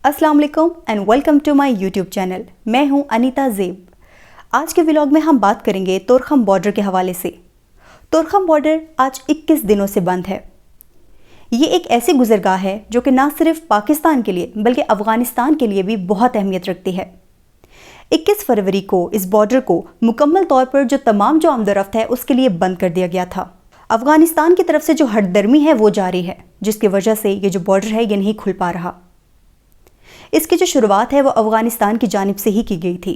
अस्सलाम वालेकुम and welcome to my YouTube channel. मैं हूं अनीता ज़ेब। आज के व्लॉग में हम बात करेंगे तोरखम बॉर्डर के हवाले से। तोरखम बॉर्डर आज 21 दिनों से बंद है। ये एक ऐसी गुजरगाह है जो कि ना सिर्फ पाकिस्तान के लिए बल्कि अफ़गानिस्तान के लिए भी बहुत अहमियत रखती है। 21 फरवरी को इस बॉर्डर को मुकम्मल तौर पर जो आमदोरफ्त है उसके लिए बंद कर दिया गया था। अफ़गानिस्तान की तरफ से जो हटदर्मी है वो जारी है, जिसकी वजह से ये जो बॉर्डर है ये नहीं खुल पा रहा। इसकी जो शुरुआत है वो अफ़गानिस्तान की जानिब से ही की गई थी।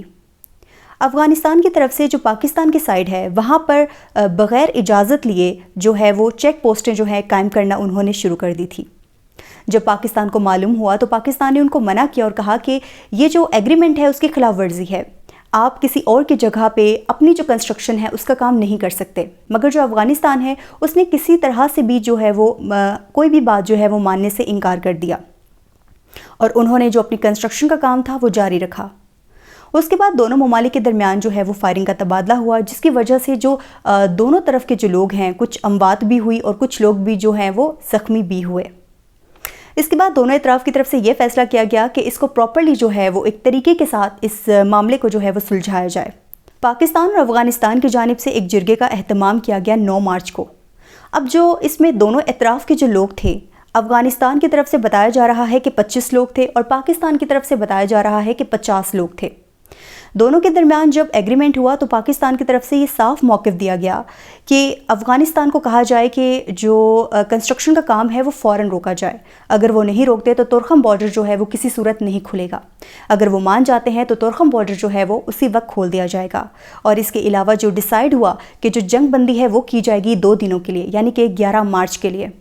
अफ़गानिस्तान की तरफ से जो पाकिस्तान की साइड है वहाँ पर बग़ैर इजाज़त लिए जो है वो चेक पोस्टें जो है कायम करना उन्होंने शुरू कर दी थी। जब पाकिस्तान को मालूम हुआ तो पाकिस्तान ने उनको मना किया और कहा कि ये जो एग्रीमेंट है उसकी खिलाफ वर्जी है, आप किसी और की जगह पे अपनी जो कंस्ट्रक्शन है उसका काम नहीं कर सकते। मगर जो अफ़गानिस्तान है उसने किसी तरह से भी जो है वो कोई भी बात जो है वो मानने से इनकार कर दिया और उन्होंने जो अपनी कंस्ट्रक्शन का काम था वो जारी रखा। उसके बाद दोनों ममालिक के दरमियान जो है वो फायरिंग का तबादला हुआ, जिसकी वजह से जो दोनों तरफ के जो लोग हैं कुछ अमवात भी हुई और कुछ लोग भी जो हैं वो ज़ख्मी भी हुए। इसके बाद दोनों इतराफ़ की तरफ से ये फ़ैसला किया गया कि इसको प्रॉपर्ली जो है वो एक तरीके के साथ इस मामले को जो है वो सुलझाया जाए। पाकिस्तान और अफ़गानिस्तान की जानिब से एक जिरगे का एहतमाम किया गया 9 मार्च को। अब जो इसमें दोनों इतराफ़ के जो लोग थे, अफ़गानिस्तान की तरफ से बताया जा रहा है कि 25 लोग थे और पाकिस्तान की तरफ से बताया जा रहा है कि 50 लोग थे। दोनों के दरमियान जब एग्रीमेंट हुआ तो पाकिस्तान की तरफ से ये साफ मौक़िफ़ दिया गया कि अफ़गानिस्तान को कहा जाए कि जो कंस्ट्रक्शन का काम है वो फ़ौरन रोका जाए। अगर वो नहीं रोकते तो तोरखम बॉर्डर जो है वो किसी सूरत नहीं खुलेगा। अगर वो मान जाते हैं तो तोरखम बॉर्डर जो है वो उसी वक्त खोल दिया जाएगा। और इसके अलावा जो डिसाइड हुआ कि जो जंग बंदी है वो की जाएगी 2 दिनों के लिए, यानी कि 11 मार्च के लिए।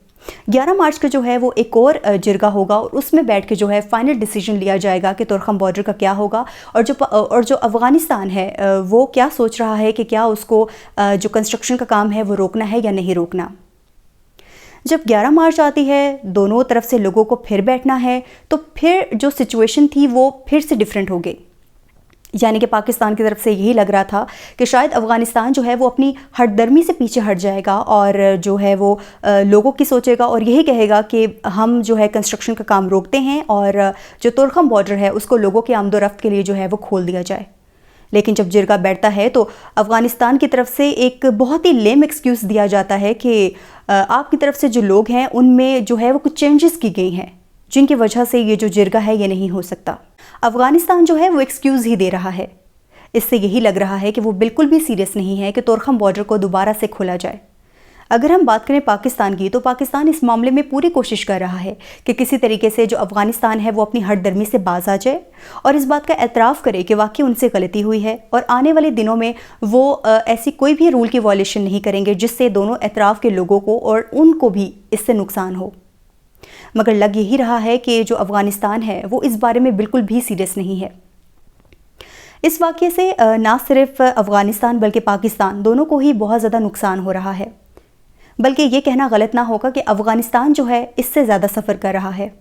11 मार्च का जो है वो एक और जिरगा होगा और उसमें बैठ के जो है फाइनल डिसीजन लिया जाएगा कि तोरखम बॉर्डर का क्या होगा और जो अफ़गानिस्तान है वो क्या सोच रहा है कि क्या उसको जो कंस्ट्रक्शन का काम है वो रोकना है या नहीं रोकना। जब 11 मार्च आती है, दोनों तरफ से लोगों को फिर बैठना है, तो फिर जो सिचुएशन थी वो फिर से डिफरेंट हो गई। यानी कि पाकिस्तान की तरफ से यही लग रहा था कि शायद अफ़गानिस्तान जो है वो अपनी हटदर्मी से पीछे हट जाएगा और जो है वो लोगों की सोचेगा और यही कहेगा कि हम जो है कंस्ट्रक्शन का काम रोकते हैं और जो तोरखम बॉर्डर है उसको लोगों के आमदोरफ्त के लिए जो है वो खोल दिया जाए। लेकिन जब जिरगा बैठता है तो अफ़गानिस्तान की तरफ से एक बहुत ही लेम एक्सक्यूज़ दिया जाता है कि आपकी तरफ से जो लोग हैं उनमें जो है वो कुछ चेंजेस की गई हैं, जिनकी वजह से ये जो जिरगा है ये नहीं हो सकता। अफ़गानिस्तान जो है वो एक्सक्यूज़ ही दे रहा है। इससे यही लग रहा है कि वो बिल्कुल भी सीरियस नहीं है कि तोरखम बॉर्डर को दोबारा से खोला जाए। अगर हम बात करें पाकिस्तान की तो पाकिस्तान इस मामले में पूरी कोशिश कर रहा है कि किसी तरीके से जो अफ़गानिस्तान है वो अपनी हटदर्मी से बाज आ जाए और इस बात का एतराफ़ करे कि वाकई उनसे गलती हुई है और आने वाले दिनों में वो ऐसी कोई भी रूल की वॉयलेशन नहीं करेंगे जिससे दोनों एतराफ़ के लोगों को और उनको भी इससे नुकसान हो। मगर लग यही रहा है कि जो अफ़गानिस्तान है वो इस बारे में बिल्कुल भी सीरियस नहीं है। इस वाक़ये से ना सिर्फ अफ़गानिस्तान बल्कि पाकिस्तान दोनों को ही बहुत ज़्यादा नुकसान हो रहा है। बल्कि ये कहना गलत ना होगा कि अफ़गानिस्तान जो है इससे ज़्यादा सफ़र कर रहा है।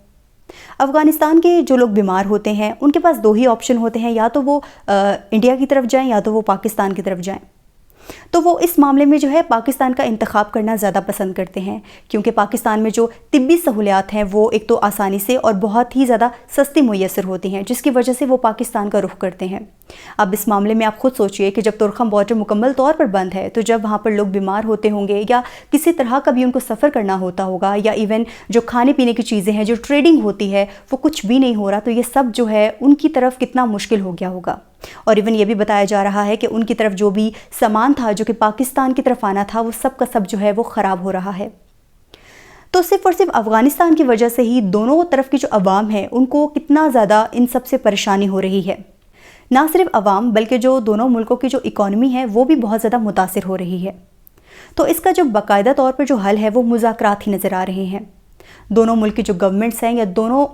अफ़गानिस्तान के जो लोग बीमार होते हैं उनके पास 2 ही ऑप्शन होते हैं, या तो वो इंडिया की तरफ जाएँ या तो वो पाकिस्तान की तरफ जाएँ। तो वो इस मामले में जो है पाकिस्तान का इंतखाब करना ज़्यादा पसंद करते हैं, क्योंकि पाकिस्तान में जो तिब्बी सहूलियात हैं वो एक तो आसानी से और बहुत ही ज़्यादा सस्ती मुयस्सर होती हैं, जिसकी वजह से वो पाकिस्तान का रुख करते हैं। अब इस मामले में आप खुद सोचिए कि जब तोरखम बॉर्डर मुकम्मल तौर पर बंद है तो जब वहाँ पर लोग बीमार होते होंगे या किसी तरह का भी उनको सफ़र करना होता होगा या इवन जो खाने पीने की चीज़ें हैं, जो ट्रेडिंग होती है, वो कुछ भी नहीं हो रहा, तो ये सब जो है उनकी तरफ कितना मुश्किल हो गया होगा। और इवन ये भी बताया जा रहा है कि उनकी तरफ जो भी सामान था जो कि पाकिस्तान की तरफ आना था वो सब का सब जो है वो ख़राब हो रहा है। तो सिर्फ़ और सिर्फ अफ़गानिस्तान की वजह से ही दोनों तरफ की जो अवाम है उनको कितना ज़्यादा इन सब से परेशानी हो रही है। ना सिर्फ अवाम बल्कि जो दोनों मुल्कों की जो इकॉनमी है वो भी बहुत ज़्यादा मुतासिर हो रही है। तो इसका जो बाकायदा तौर पर जो हल है वो मुज़ाकरात ही नज़र आ रहे हैं। दोनों मुल्क की जो गवर्नमेंट्स हैं या दोनों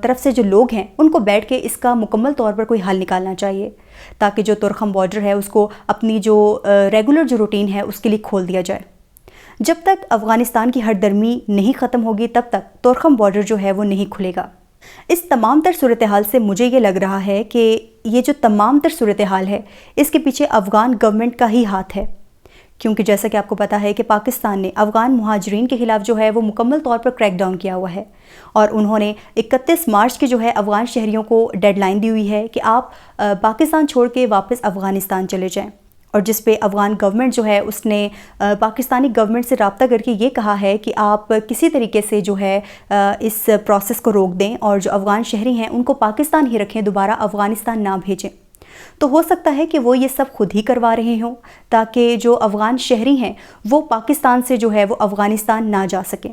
तरफ से जो लोग हैं उनको बैठ के इसका मुकम्मल तौर पर कोई हल निकालना चाहिए, ताकि जो तोरखम बॉर्डर है उसको अपनी जो रेगुलर जो रूटीन है उसके लिए खोल दिया जाए। जब तक अफ़गानिस्तान की हटदर्मी नहीं ख़त्म होगी तब तक तोरखम बॉर्डर जो है वो नहीं खुलेगा। इस तमाम तर सूरत हाल से मुझे ये लग रहा है कि ये जो तमाम तर सूरत हाल है इसके पीछे अफ़गान गवर्नमेंट का ही हाथ है, کیونکہ جیسا کہ آپ کو پتہ ہے کہ پاکستان نے افغان مہاجرین کے خلاف جو ہے وہ مکمل طور پر کریک ڈاؤن کیا ہوا ہے، اور انہوں نے 31 مارچ کی جو ہے افغان شہریوں کو ڈیڈ لائن دی ہوئی ہے کہ آپ پاکستان چھوڑ کے واپس افغانستان چلے جائیں، اور جس پہ افغان گورنمنٹ جو ہے اس نے پاکستانی گورنمنٹ سے رابطہ کر کے یہ کہا ہے کہ آپ کسی طریقے سے جو ہے اس پروسیس کو روک دیں اور جو افغان شہری ہیں ان کو پاکستان ہی رکھیں، دوبارہ افغانستان نہ بھیجیں۔ تو ہو سکتا ہے کہ وہ یہ سب خود ہی کروا رہے ہوں تاکہ جو افغان شہری ہیں وہ پاکستان سے جو ہے وہ افغانستان نہ جا سکیں،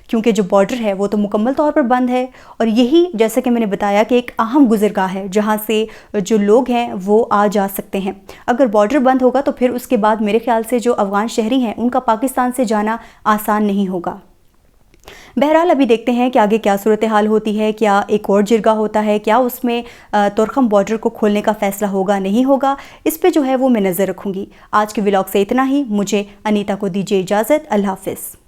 کیونکہ جو بارڈر ہے وہ تو مکمل طور پر بند ہے، اور یہی جیسا کہ میں نے بتایا کہ ایک اہم گزرگاہ ہے جہاں سے جو لوگ ہیں وہ آ جا سکتے ہیں۔ اگر بارڈر بند ہوگا تو پھر اس کے بعد میرے خیال سے جو افغان شہری ہیں ان کا پاکستان سے جانا آسان نہیں ہوگا۔ بہرحال ابھی دیکھتے ہیں کہ آگے کیا صورتحال ہوتی ہے، کیا ایک اور جرگہ ہوتا ہے، کیا اس میں تورخم بارڈر کو کھولنے کا فیصلہ ہوگا نہیں ہوگا، اس پہ جو ہے وہ میں نظر رکھوں گی۔ آج کے ولاگ سے اتنا ہی، مجھے انیتا کو دیجیے اجازت، اللہ حافظ۔